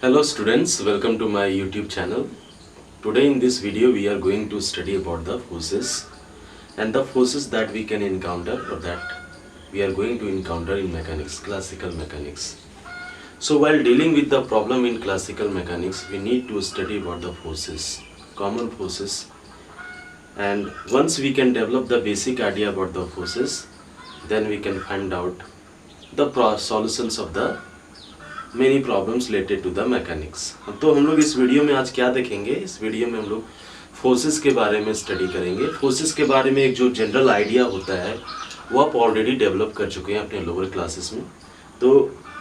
Hello students, welcome to my YouTube channel. Today in this video we are going to study about the forces and the forces that we can encounter or that we are going to encounter in mechanics, classical mechanics. So while dealing with the problem in classical mechanics, we need to study about the forces, common forces, and once we can develop the basic idea about the forces, then we can find out the solutions of the many problems related to the mechanics. तो हम लोग इस video में आज क्या देखेंगे, इस video में हम लोग फोर्सेस के बारे में स्टडी करेंगे। फोर्सेस के बारे में एक जो जनरल आइडिया होता है वो आप ऑलरेडी डेवलप कर चुके हैं अपने लोअर क्लासेस में। तो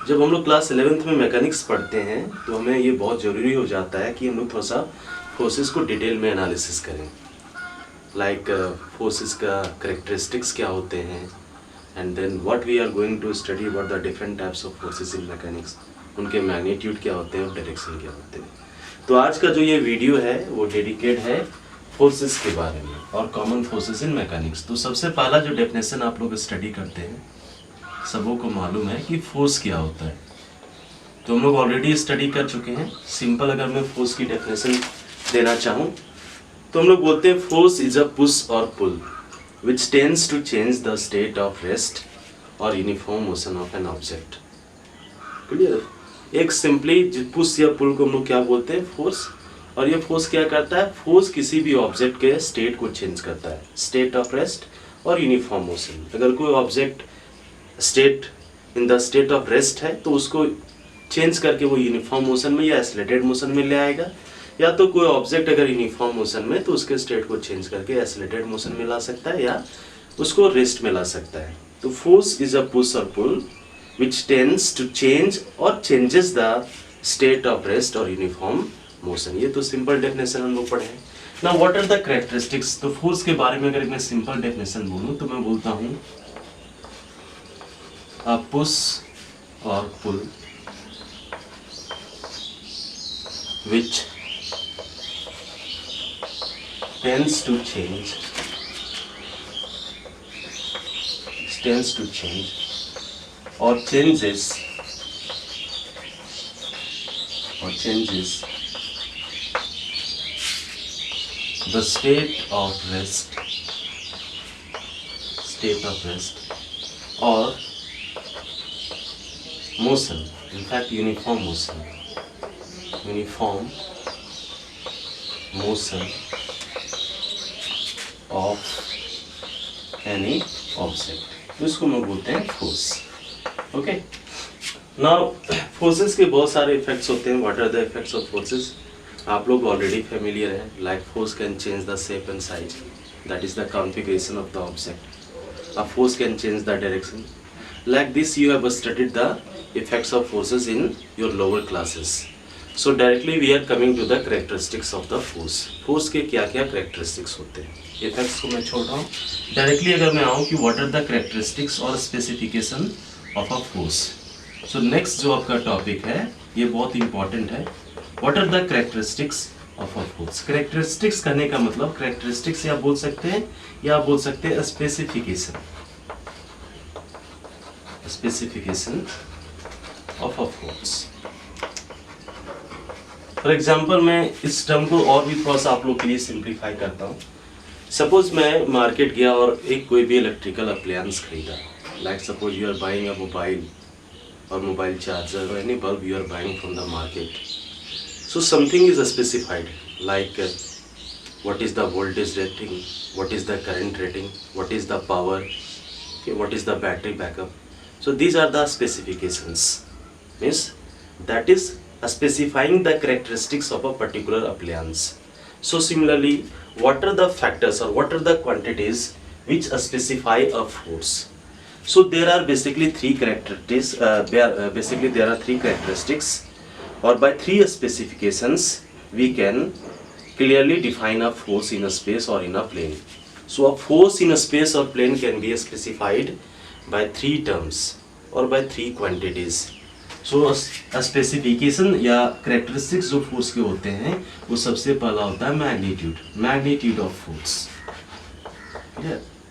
जब हम लोग क्लास 11th में मैकेनिक्स पढ़ते हैं तो हमें ये बहुत ज़रूरी हो जाता है कि हम लोग थोड़ा सा फोर्सेस को डिटेल में एनालिसिस करें, लाइक फोर्सेस का करेक्टरिस्टिक्स क्या होते हैं, and then what we are going to study about the different types of forces in mechanics, उनके मैग्नीट्यूड क्या होते हैं और डायरेक्शन क्या होते हैं। तो आज का जो ये वीडियो है वो डेडिकेट है फोर्सेस के बारे में और कॉमन फोर्सेस इन मैकेनिक्स। तो सबसे पहला जो डेफिनेशन आप लोग स्टडी करते हैं, सबों को मालूम है कि फोर्स क्या होता है, तो हम लोग ऑलरेडी स्टडी कर चुके हैं। सिंपल अगर मैं फोर्स की डेफिनेशन देना चाहूँ तो हम लोग बोलते हैं फोर्स इज अ पुश और pull which tends to change the state of rest और uniform motion of an object. Clear? एक सिंपली पुश या पुल को हम लोग क्या बोलते हैं, फोर्स। और ये फोर्स क्या करता है, फोर्स किसी भी ऑब्जेक्ट के स्टेट को चेंज करता है, स्टेट ऑफ रेस्ट और यूनिफॉर्म मोशन। अगर कोई object state in the state of rest है तो उसको चेंज करके वो यूनिफॉर्म मोशन में या एक्सेलरेटेड मोशन में ले आएगा, या तो कोई ऑब्जेक्ट अगर यूनिफॉर्म मोशन में तो उसके स्टेट को चेंज करके एक्सेलरेटेड मोशन में ला सकता है या उसको रेस्ट में ला सकता है। तो फोर्स इज अ पुश और पुल which tends to change or changes the state of rest or uniform motion। ये तो सिंपल डेफिनेशन हम लोग पढ़े हैं। Now what are the characteristics? तो फोर्स के बारे में अगर मैं सिंपल डेफिनेशन बोलूँ तो मैं बोलता हूँ a push और pull which tends to change or changes the state of rest or motion, in fact uniform motion of any object। तो इसको हम बोलते हैं फोर्स। ओके, नाउ फोर्सेस के बहुत सारे इफेक्ट्स होते हैं। What are the effects of forces? आप लोग ऑलरेडी फेमिलियर हैं, like force can change the shape and size, that is the configuration of the object. A force can change the direction. Like this you have studied the effects of forces in your lower classes. So directly we are coming to the characteristics of the force. Force के क्या क्या characteristics होते हैं, effects को मैं छोड़ रहा हूँ। डायरेक्टली अगर मैं आऊँ कि व्हाट आर द करेक्टरिस्टिक्स और specification of a force. So next जो आपका टॉपिक है ये बहुत इंपॉर्टेंट है। What are the characteristics of a force? Characteristics कहने का मतलब करेक्टरिस्टिक्स या बोल सकते हैं या आप बोल सकते हैं specification of a force. For example मैं इस टर्म को और भी थोड़ा सा आप लोग के लिए सिंप्लीफाई करता हूँ। सपोज मैं मार्केट गया और एक कोई भी इलेक्ट्रिकल अप्लायंस खरीदा, like suppose you are buying a mobile और मोबाइल चार्जर और any bulb you are buying from the market. So something is specified, like what is the voltage rating, what is the current rating, what is the power, what is the battery backup. So these are the specifications, means that is specifying the characteristics of a particular appliance. So similarly, what are the factors or what are the quantities which specify a force? So there are basically three characteristics. There are three characteristics, or by three specifications we can clearly define a force in a space or in a plane. So a force in a space or plane can be specified by three terms or by three quantities. So specification या characteristics जो force के होते हैं वो सबसे पहला होता है magnitude of force.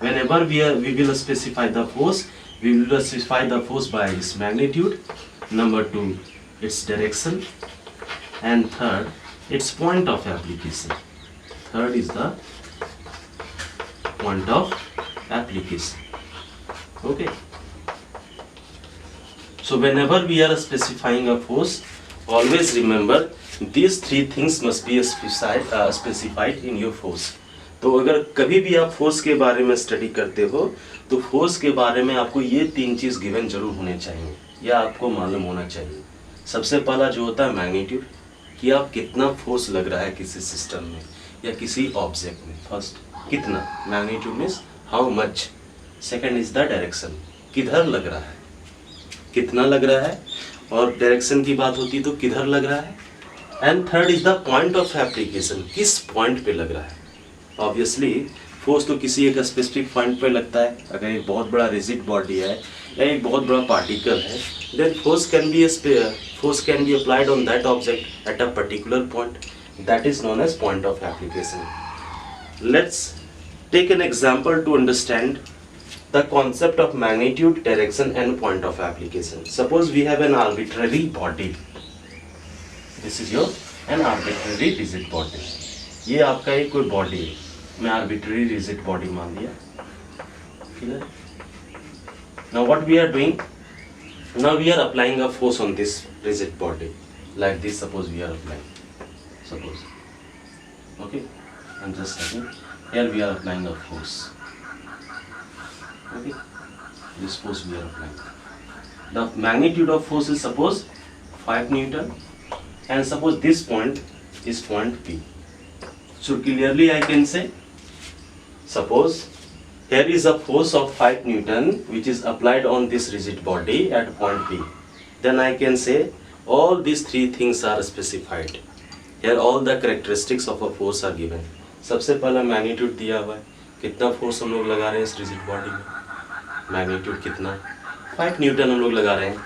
Whenever we will specify the force, we will specify the force by its magnitude. Number 2, its direction. and third, its point of application. Third is the point of application. Okay. So whenever we are specifying a force, always remember these three things must be specified in your force. तो अगर कभी भी आप force के बारे में study करते हो तो फोर्स के बारे में आपको ये तीन चीज गिवन जरूर होने चाहिए या आपको मालूम होना चाहिए. सबसे पहला जो होता है मैग्नीट्यूड, कि आप कितना फोर्स लग रहा है किसी सिस्टम में या किसी ऑब्जेक्ट में. फर्स्ट कितना, magnitude means how much. Second is the direction, किधर लग रहा है, कितना लग रहा है. और डायरेक्शन की बात होती है तो किधर लग रहा है. And third is the point of application, किस पॉइंट पे लग रहा है. ऑब्वियसली फोर्स तो किसी एक स्पेसिफिक पॉइंट पे लगता है. अगर एक बहुत बड़ा रिजिड बॉडी है या एक बहुत बड़ा पार्टिकल है, then force can be applied on that object at a particular point. That is known as point of application. Let's take an example to understand the concept of magnitude, direction and point of application. Suppose we have an arbitrary body. This is your an arbitrary rigid body. ये आपका एक कोई body है, मैं arbitrary rigid body मान लिया. Clear? Now what we are doing? Now we are applying a force on this rigid body. Like this, suppose we are applying. Suppose. Okay? I'm just saying. Here we are applying a force. Okay, this force we are applying. The magnitude of force is suppose 5 Newton, and suppose this point is point P. So clearly I can say, suppose here is a force of 5 Newton which is applied on this rigid body at point P. Then I can say all these three things are specified. Here all the characteristics of a force are given. सबसे पहला magnitude दिया हुआ है, कितना force हम लोग लगा रहे हैं इस रिजिड बॉडी में. मैग्नीट्यूड कितना, 5 न्यूटन हम लोग लगा रहे हैं.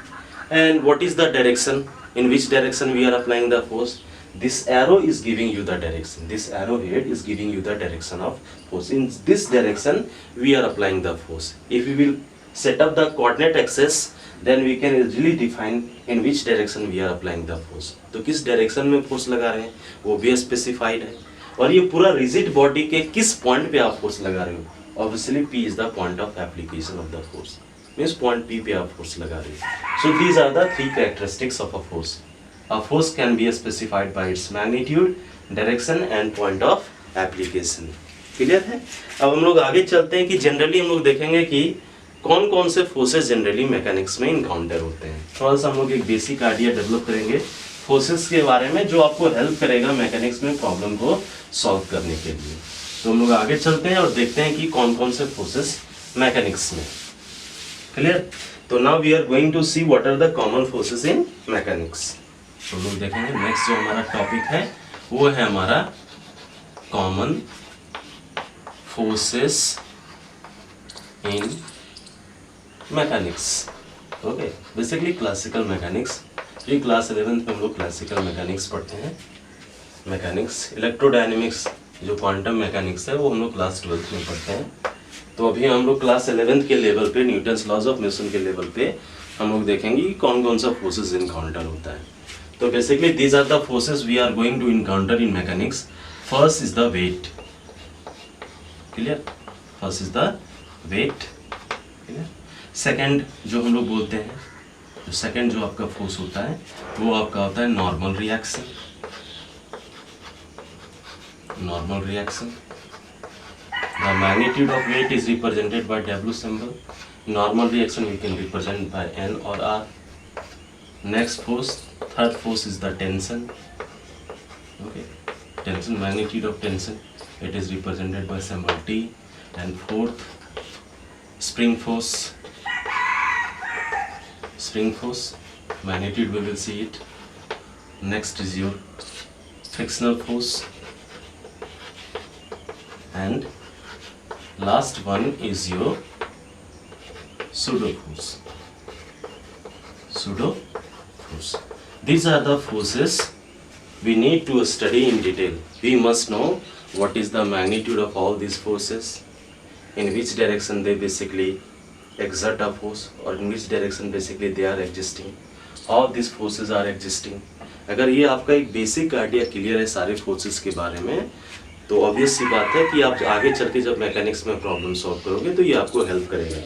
And what is the direction, in which direction we are applying the force. This arrow is giving you the direction, this arrow head is giving you the direction of force. In this direction we are applying the force. If you will set up the coordinate axes, then we can easily define in which direction we are applying the force. तो किस direction में force लगा रहे हैं वो भी specified है. और ये पूरा रिजिड बॉडी के किस पॉइंट पे आप फोर्स लगा रहे हो. Obviously P is the point of application of the force, means point P पे आप force लगा रहे हो. So these are the three characteristics of a force. A force can be specified by its magnitude, direction and point of application. Clear है. अब हम लोग आगे चलते हैं कि जनरली हम लोग देखेंगे कि कौन कौन से फोर्सेस जनरली मैकेनिक्स में इनकाउंटर होते हैं. थोड़ा सा हम लोग एक बेसिक आइडिया डेवलप करेंगे फोर्सेस के बारे में जो आपको हेल्प करेगा मैकेनिक्स में प्रॉब्लम को सॉल्व करने के लिए. तो हम लोग आगे चलते हैं और देखते हैं कि कौन कौन से फोर्सेस मैकेनिक्स में. क्लियर. तो now we are going to see what are the common forces in mechanics. तो लोग देखेंगे नेक्स्ट जो हमारा टॉपिक है वो है हमारा common forces in mechanics. Okay, basically classical mechanics. ये क्लास 11th में हम लोग क्लासिकल मैकेनिक्स पढ़ते हैं. मैकेनिक्स, इलेक्ट्रोडायनेमिक्स जो क्वांटम मैकेनिक्स है वो हम लोग क्लास 12th में पढ़ते हैं. तो अभी हम लोग क्लास 11th के लेवल पे, न्यूटन्स लॉज ऑफ मोशन के लेवल पे हम लोग देखेंगे कि कौन कौन सा फोर्सेस इनकाउंटर होता है. तो basically these are the forces we are going to encounter in mechanics. First is the weight. Clear. First is the weight. Clear. Second जो हम लोग बोलते हैं, जो सेकेंड जो आपका फोर्स होता है वो आपका होता है normal reaction. Normal reaction. The magnitude of weight is represented by W symbol. Normal reaction we can represent by N or R. Next force, third force is the tension. Okay, tension, magnitude of tension, it is represented by symbol T. And fourth, spring force. Spring force, magnitude we will see it. Next is your frictional force. And last one is your pseudo force. Pseudo force. These are the forces we need to study in detail. We must know what is the magnitude of all these forces, in which direction they basically exert a force, or in which direction basically they are existing. How these forces are existing, अगर ये आपका एक basic idea clear है सारे forces के बारे में, तो ऑब्वियस सी बात है कि आप आगे चल के जब मैकेनिक्स में प्रॉब्लम सॉल्व करोगे तो ये आपको हेल्प करेगा।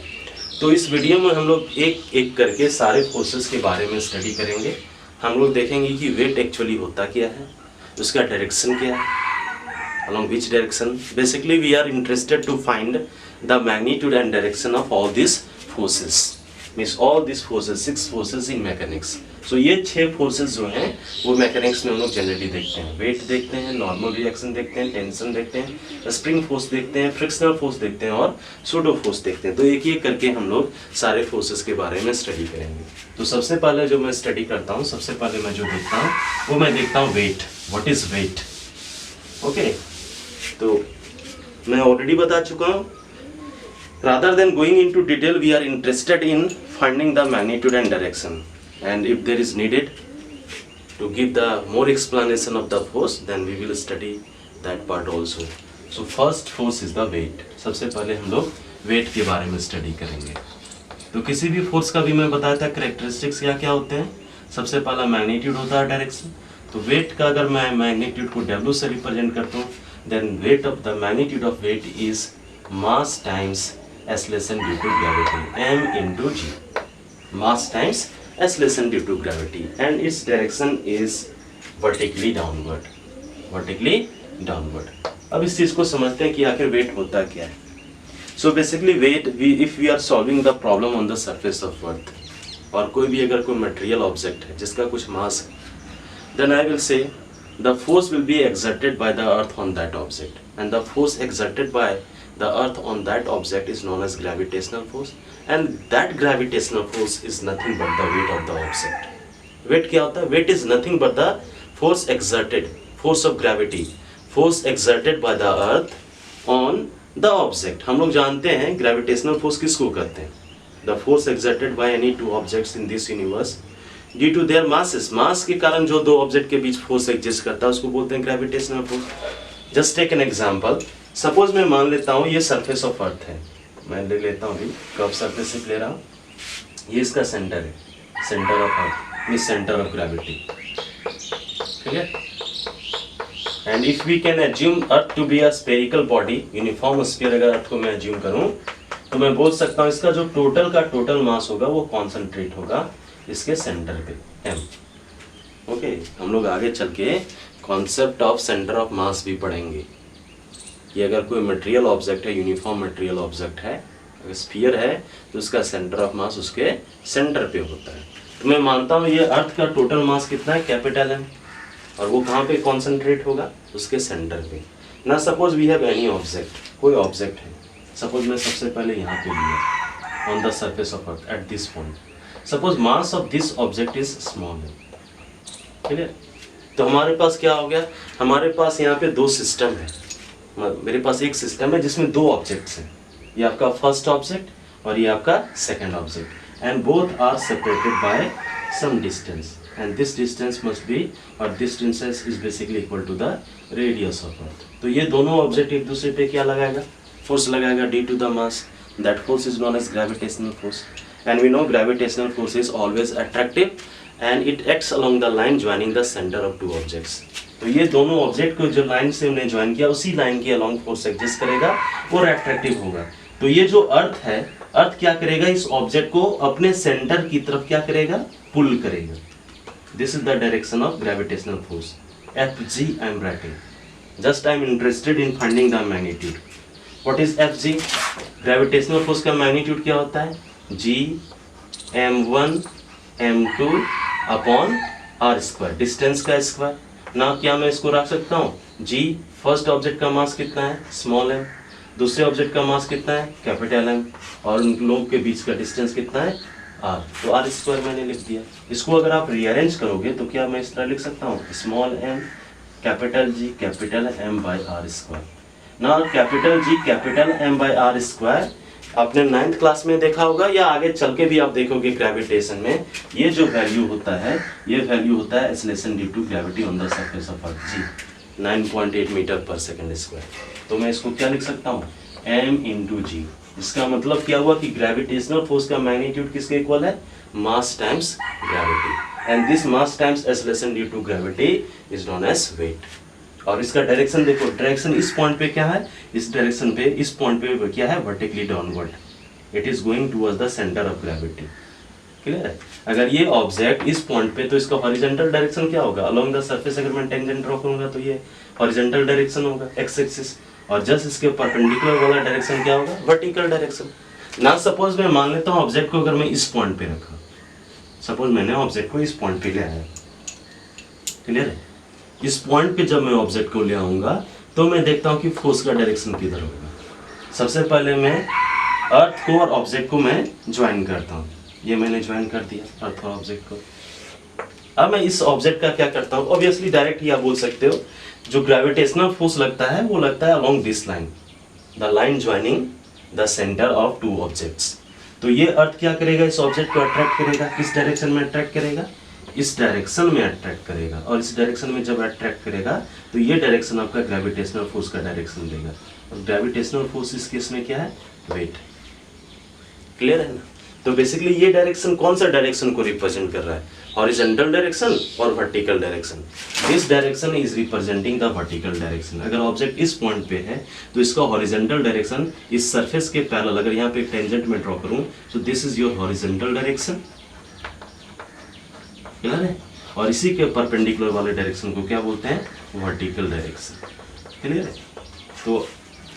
तो इस वीडियो में हम लोग एक एक करके सारे फोर्सेस के बारे में स्टडी करेंगे। हम लोग देखेंगे कि वेट एक्चुअली होता क्या है, उसका डायरेक्शन क्या है, along which direction. Basically we are interested to find the magnitude and direction of all these forces, means all these forces, 6 forces in mechanics. So ये 6 forces जो हैं वो मैकेनिक्स में हम लोग जनरली देखते हैं। वेट देखते हैं, नॉर्मल रिएक्शन देखते हैं, टेंशन देखते हैं, स्प्रिंग फोर्स देखते हैं, फ्रिक्शनल फोर्स देखते हैं और सूडो फोर्स देखते हैं। तो एक एक करके हम लोग सारे फोर्सेस के बारे में स्टडी करेंगे। तो सबसे पहले जो मैं स्टडी करता हूँ, सबसे पहले मैं जो देखता हूँ वो मैं देखता हूँ weight. What is weight? Okay, तो मैं ऑलरेडी बता चुका हूँ। Rather than going into detail, we are interested in finding the magnitude and direction, and if there is needed to give the more explanation of the force, then we will study that part also. So first force is the weight. सबसे पहले हम लोग weight के बारे में study करेंगे। तो किसी भी फोर्स का भी मैं बताया था कैरेक्टरिस्टिक्स क्या क्या होते हैं। सबसे पहला मैग्नीट्यूड होता है, डायरेक्शन। तो वेट का अगर मैं मैग्नीट्यूड को W से रिप्रेजेंट करता हूँ, then weight of the magnitude of weight is mass times acceleration due to gravity, m into g. Mass times acceleration due to gravity, and its direction is vertically downward. Vertically downward. अब इस चीज को समझते हैं कि आखिर wait होता क्या है। So basically weight, if we are solving the problem on the surface of earth, और कोई भी अगर कोई मटेरियल ऑब्जेक्ट है जिसका कुछ मास है, then I will say the force will be exerted by the earth on that object, and the force exerted by the earth on that object is known as gravitational force, and that gravitational force is nothing but the weight of the object. Weight क्या होता है? Weight is nothing but the force exerted, force of gravity, force exerted by the earth on the object. हम लोग जानते हैं gravitational force किसको कहते हैं? The force exerted by any two objects in this universe due to their masses, mass के कारण जो दो ऑब्जेक्ट के बीच फोर्स एग्जिस्ट करता है उसको बोलते हैं gravitational force. Just take an example. Suppose मैं मान लेता हूँ ये सरफेस ऑफ अर्थ है, मैं ले लेता हूँ कर्व सरफेस से ले रहा हूँ, ये इसका सेंटर है, centre of earth means centre of gravity, ठीक है। And if we can assume earth to be a spherical body, uniform sphere अगर अर्थ को मैं एज्यूम करूँ तो मैं बोल सकता हूँ इसका जो टोटल का टोटल मास होगा वो कॉन्सेंट्रेट होगा इसके सेंटर पे, m। ओके, हम लोग आगे चल के concept of centre of mass भी पढ़ेंगे। ये अगर कोई मटेरियल ऑब्जेक्ट है, यूनिफॉर्म मटेरियल ऑब्जेक्ट है, अगर स्फीयर है तो उसका सेंटर ऑफ मास उसके सेंटर पे होता है। तो मैं मानता हूँ ये अर्थ का टोटल मास कितना है, कैपिटल M, और वो कहाँ पे कॉन्सेंट्रेट होगा, उसके सेंटर पे। ना suppose we have any object, कोई ऑब्जेक्ट है, सपोज मैं सबसे पहले यहाँ पे लिया on the surface of earth at this point, suppose mass of this object is small है, ठीक है। तो हमारे पास क्या हो गया, हमारे पास यहाँ पे दो सिस्टम है, मेरे पास एक सिस्टम है जिसमें दो ऑब्जेक्ट्स हैं, ये आपका फर्स्ट ऑब्जेक्ट और ये आपका second object, and both are separated by some distance, and this distance must be, और this distance is basically equal to the radius of earth. तो ये दोनों ऑब्जेक्ट एक दूसरे पे क्या लगाएगा, फोर्स लगाएगा due to the mass, that force is known as gravitational force. And we know gravitational force is always attractive and it acts along the line joining the center of two objects. तो ये दोनों object को जो line से हमने join किया उसी line के अलॉन्ग फोर्स एग्जिस्ट करेगा और अट्रैक्टिव होगा। तो ये जो अर्थ है, अर्थ क्या करेगा, इस ऑब्जेक्ट को अपने सेंटर की तरफ क्या करेगा, पुल करेगा। This is the direction of gravitational force, Fg I am writing. Just I am interested in finding the magnitude. What is Fg? Gravitational force का मैग्नीट्यूड क्या होता है, G m1 m2 upon r square, distance का square. ना क्या मैं इसको रख सकता हूँ, G फर्स्ट ऑब्जेक्ट का मास कितना है, स्मॉल m, दूसरे ऑब्जेक्ट का मास कितना है, कैपिटल M, और उन लोगों के बीच का डिस्टेंस कितना है, r, तो r स्क्वायर मैंने लिख दिया। इसको अगर आप रीअरेंज करोगे तो क्या मैं इस तरह लिख सकता हूँ, small m capital G capital M by r square. ना capital G capital M by r square आपने 9th क्लास में देखा होगा या आगे चल के भी आप देखोगे ग्रेविटेशन में, ये जो वैल्यू होता है, ये वैल्यू होता है acceleration due to gravity on the surface of earth, G 9.8 metre per second square. तो मैं इसको क्या लिख सकता हूँ, m इंटू जी। इसका मतलब क्या हुआ कि ग्रेविटेशनल फोर्स का मैग्नीट्यूड किसके इक्वल है, mass times gravity. And this mass times acceleration due to gravity is known as weight. और इसका डायरेक्शन देखो, डायरेक्शन इस पॉइंट पे क्या है, इस डायरेक्शन पे, इस पॉइंट पे क्या है, vertically downward, it is going towards the centre of gravity. Clear है? अगर ये ऑब्जेक्ट इस पॉइंट पे, तो इसका हॉरिजॉन्टल डायरेक्शन क्या होगा, अलोंग द सरफेस अगर मैं टेंजेंट ड्रॉ करूंगा तो ये हॉरिजॉन्टल डायरेक्शन होगा, एक्स एक्सिस। और जस्ट इसके परपेंडिकुलर वाला डायरेक्शन क्या होगा, वर्टिकल डायरेक्शन। ना सपोज मैं मान लेता हूँ ऑब्जेक्ट को अगर मैं इस पॉइंट पे रखा, सपोज मैंने ऑब्जेक्ट को इस पॉइंट पे ले आया, क्लियर है? इस पॉइंट पे जब मैं ऑब्जेक्ट को ले आऊंगा तो मैं देखता हूँ कि फोर्स का डायरेक्शन किधर होगा। सबसे पहले मैं अर्थ को और ऑब्जेक्ट को मैं ज्वाइन करता हूँ, ये मैंने ज्वाइन कर दिया अर्थ और ऑब्जेक्ट को। अब मैं इस ऑब्जेक्ट का क्या करता हूँ, ऑब्वियसली डायरेक्ट ही आप बोल सकते हो, जो ग्रेविटेशनल फोर्स लगता है वो लगता है along this line, the line joining the centre of two objects. तो ये अर्थ क्या करेगा, इस ऑब्जेक्ट को अट्रैक्ट करेगा, किस डायरेक्शन में अट्रैक्ट करेगा, इस डायरेक्शन में अट्रैक्ट करेगा। और इस डायरेक्शन में जब अट्रैक्ट करेगा तो ये डायरेक्शन आपका ग्रेविटेशनल फोर्स का डायरेक्शन देगा। और ग्रेविटेशनल फोर्स इस केस में क्या है, वेट। क्लियर है ना? तो बेसिकली ये डायरेक्शन कौन सा डायरेक्शन को रिप्रेजेंट कर रहा है, हॉरिजॉन्टल डायरेक्शन और vertical direction. This direction is representing the vertical direction. अगर ऑब्जेक्ट इस पॉइंट पे है तो इसका हॉरिजॉन्टल डायरेक्शन इस सरफेस के पैरेलल, अगर यहाँ पे टेंजेंट में ड्रॉ करूं तो this is your horizontal direction. Clear है? और इसी के परपेंडिकुलर वाले डायरेक्शन को क्या बोलते हैं, वर्टिकल डायरेक्शन। क्लियर है? तो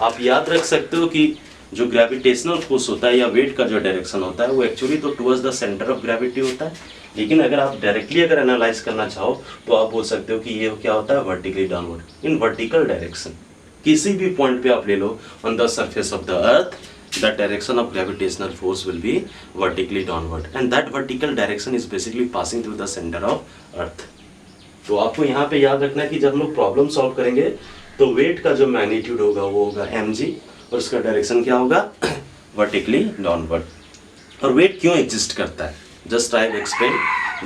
आप याद रख सकते हो कि जो ग्रेविटेशनल फोर्स होता है या वेट का जो डायरेक्शन होता है वो एक्चुअली तो towards the centre of gravity होता है, लेकिन अगर आप डायरेक्टली अगर एनालाइज करना चाहो तो आप बोल सकते हो कि ये क्या होता है, vertically downward, in vertical direction. किसी भी पॉइंट पे आप ले लो on the surface of the earth, the direction of gravitational force will be vertically downward and that vertical direction is basically passing through the center of earth। तो आपको यहाँ पे याद रखना है कि जब हम लोग प्रॉब्लम सॉल्व करेंगे तो वेट का जो मैग्नीट्यूड होगा वो होगा mg और उसका डायरेक्शन क्या होगा, वर्टिकली डाउनवर्ड। और वेट क्यों एग्जिस्ट करता है, just I have explain,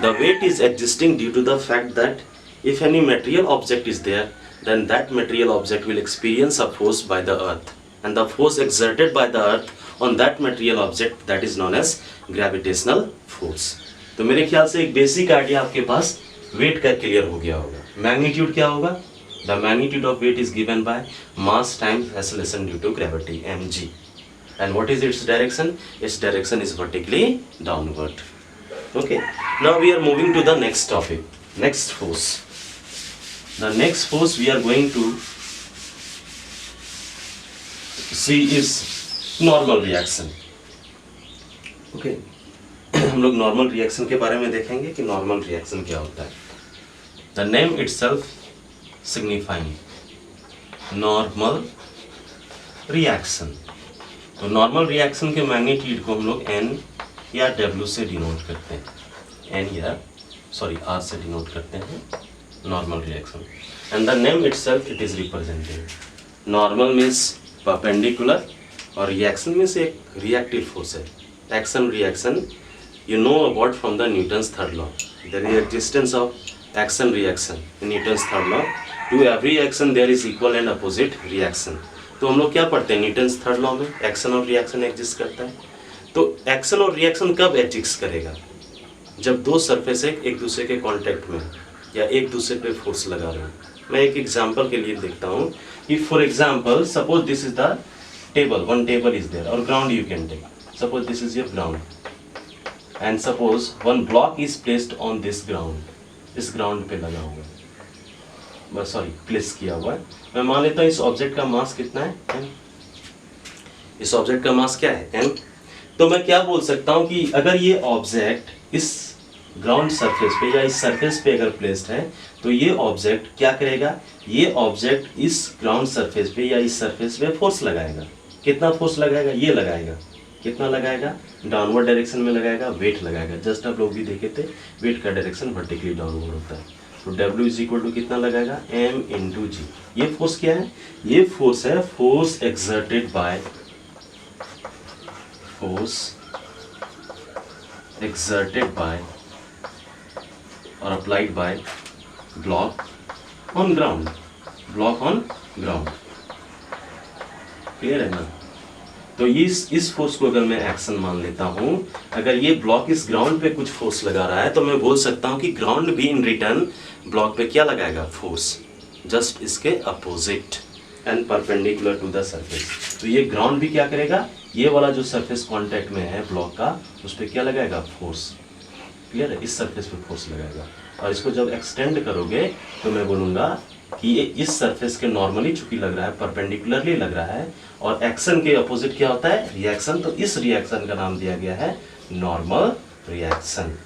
the weight is existing due to the fact that if any material object is there then that material object will experience a force by the earth and the force exerted by the earth on that material object that is known as gravitational force। तो मेरे ख्याल से एक basic idea आपके पास wait का clear हो गया होगा। मैग्नीट्यूड क्या होगा, the magnitude of weight is given by mass times acceleration due to gravity mg and what is its direction, its direction is vertically downward। okay, now we are moving to the next topic, next force। the next force we are going to C is normal reaction। Okay, हम लोग normal reaction के बारे में देखेंगे कि normal reaction क्या होता है। The name itself signifying normal reaction. तो नॉर्मल रिएक्शन के मैग्नीट्यूड को हम लोग N या W से डिनोट करते हैं, N या R से डिनोट करते हैं normal reaction. And the name itself it is representing. Normal means perpendicular और रिएक्शन में से एक रिएक्टिव फोर्स है। Action reaction you know about from the Newton's third law, there is existence of action reaction in Newton's third law। to every action there is equal and opposite reaction। तो हम लोग क्या पढ़ते हैं Newton's third law में, action और reaction exist करता है। तो एक्शन और रिएक्शन कब एग्जिस्ट करेगा, जब दो सरफेस एक दूसरे के कांटेक्ट में या एक दूसरे पे फोर्स लगा रहे हैं। मैं एक एग्जांपल के लिए देखता हूँ कि for example suppose this is the table, one table is there और ground you can take, suppose this is your ground and suppose one block is placed on this ground, इस ग्राउंड पे लगा हुआ है, सॉरी प्लेस किया हुआ है। मैं मान लेता हूँ इस ऑब्जेक्ट का मास कितना है m, इस ऑब्जेक्ट का मास क्या है m। तो मैं क्या बोल सकता हूँ कि अगर ये ऑब्जेक्ट इस ग्राउंड सरफेस पे या इस सरफेस पे अगर प्लेस्ड है तो ये ऑब्जेक्ट क्या करेगा, ये ऑब्जेक्ट इस ग्राउंड सरफेस पे या इस सरफेस पे फोर्स लगाएगा। कितना फोर्स लगाएगा, ये लगाएगा, कितना लगाएगा, डाउनवर्ड डायरेक्शन में लगाएगा, वेट लगाएगा। जस्ट आप लोग भी देखे थे वेट का डायरेक्शन वर्टिकली डाउनवर्ड होता है। तो W इज इक्वल टू कितना लगाएगा, m इंटू जी। ये फोर्स क्या है, ये फोर्स है force exerted by, force exerted by और applied by block on ground, block on ground. Clear है ना। तो इस फोर्स को अगर मैं एक्शन मान लेता हूं, अगर ये ब्लॉक इस ग्राउंड पे कुछ फोर्स लगा रहा है तो मैं बोल सकता हूं कि ग्राउंड भी इन रिटर्न ब्लॉक पे क्या लगाएगा, फोर्स, जस्ट इसके opposite and perpendicular to the surface. तो ये ग्राउंड भी क्या करेगा, ये वाला जो सरफेस कांटेक्ट में है ब्लॉक का, उस पर क्या लगाएगा, फोर्स। क्लियर है, इस सरफेस पे फोर्स लगाएगा। और इसको जब एक्सटेंड करोगे तो मैं बोलूँगा कि ये इस सरफेस के नॉर्मली चूंकि लग रहा है, परपेंडिकुलरली लग रहा है, और एक्शन के अपोजिट क्या होता है, रिएक्शन। तो इस रिएक्शन का नाम दिया गया है नॉर्मल रिएक्शन।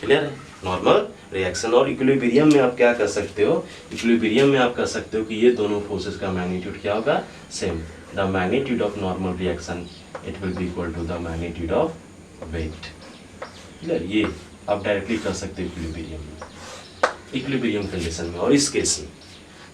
क्लियर है, नॉर्मल रिएक्शन। और इक्विलिब्रियम में आप क्या कर सकते हो, इक्विलिब्रियम में आप कर सकते हो कि ये दोनों फोर्सेस का मैग्नीट्यूड क्या होगा, same. The magnitude of normal reaction it will be equal to the magnitude of weight. Clear, ये आप डायरेक्टली कर सकते हो इक्विलिब्रियम में, इक्विलिब्रियम कंडीशन में। और इस केस में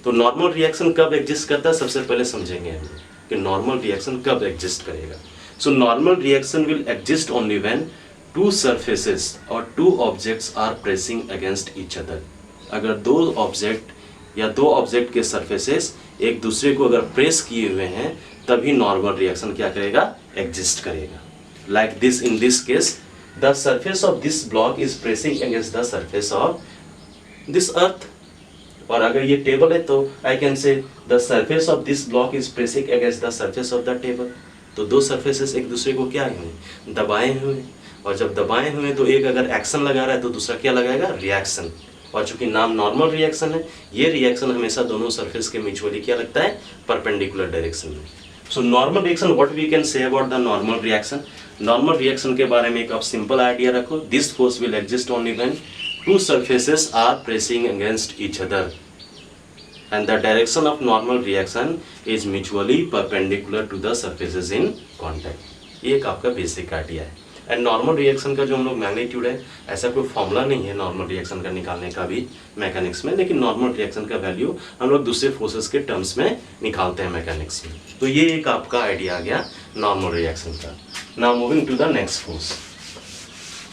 तो नॉर्मल रिएक्शन कब एग्जिस्ट करता है, सबसे पहले समझेंगे हम कि नॉर्मल रिएक्शन कब एग्जिस्ट करेगा। So normal reaction will exist only when two surfaces और two objects are pressing against each other. अगर दो ऑब्जेक्ट या दो ऑब्जेक्ट के सरफेसेस एक दूसरे को अगर प्रेस किए हुए हैं, तभी नॉर्मल रिएक्शन क्या करेगा, एग्जिस्ट करेगा। Like this, in this case the surface of this block is pressing against the surface of this earth. और अगर ये टेबल है तो I can say the surface of this block is pressing against the surface of the table. तो दो surfaces एक दूसरे को क्या हुए, दबाए हुए। और जब दबाए हुए तो एक अगर एक्शन लगा रहा है तो दूसरा क्या लगाएगा, रिएक्शन। और चूंकि नाम नॉर्मल रिएक्शन है, ये रिएक्शन हमेशा दोनों सरफेस के म्यूचुअली क्या लगता है, परपेंडिकुलर डायरेक्शन में। So normal reaction, what we can say about the normal reaction. Normal reaction के बारे में एक आप सिंपल आइडिया रखो, this force will exist only when two surfaces are pressing against each other and the direction of normal reaction is mutually perpendicular to the surfaces in contact। ये एक आपका basic idea है। And normal reaction का जो हम लोग magnitude है, ऐसा कोई फॉर्मूला नहीं है नॉर्मल रिएक्शन का निकालने का भी मैकेनिक्स में, लेकिन नॉर्मल रिएक्शन का वैल्यू हम लोग दूसरे फोर्सेस के टर्म्स में निकालते हैं मैकेनिक्स में। तो ये एक आपका आइडिया आ गया नॉर्मल रिएक्शन का। Now moving to the next force,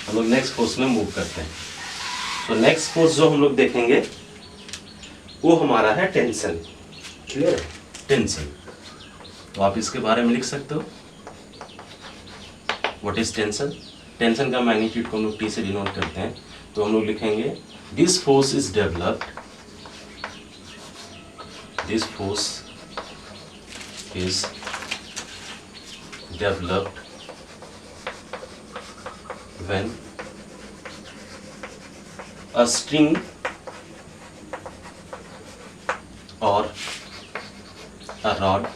हम लोग नेक्स्ट फोर्स में मूव करते हैं। तो नेक्स्ट फोर्स जो हम लोग देखेंगे वो हमारा है टेंशन। क्लियर है, टेंशन। तो आप इसके बारे में लिख सकते हो, व्हाट इज टेंशन। टेंशन का मैग्नीट्यूड को हम लोग टी से डिनोट करते हैं। तो हम लोग लिखेंगे this force is developed, this force is developed when a string or a rod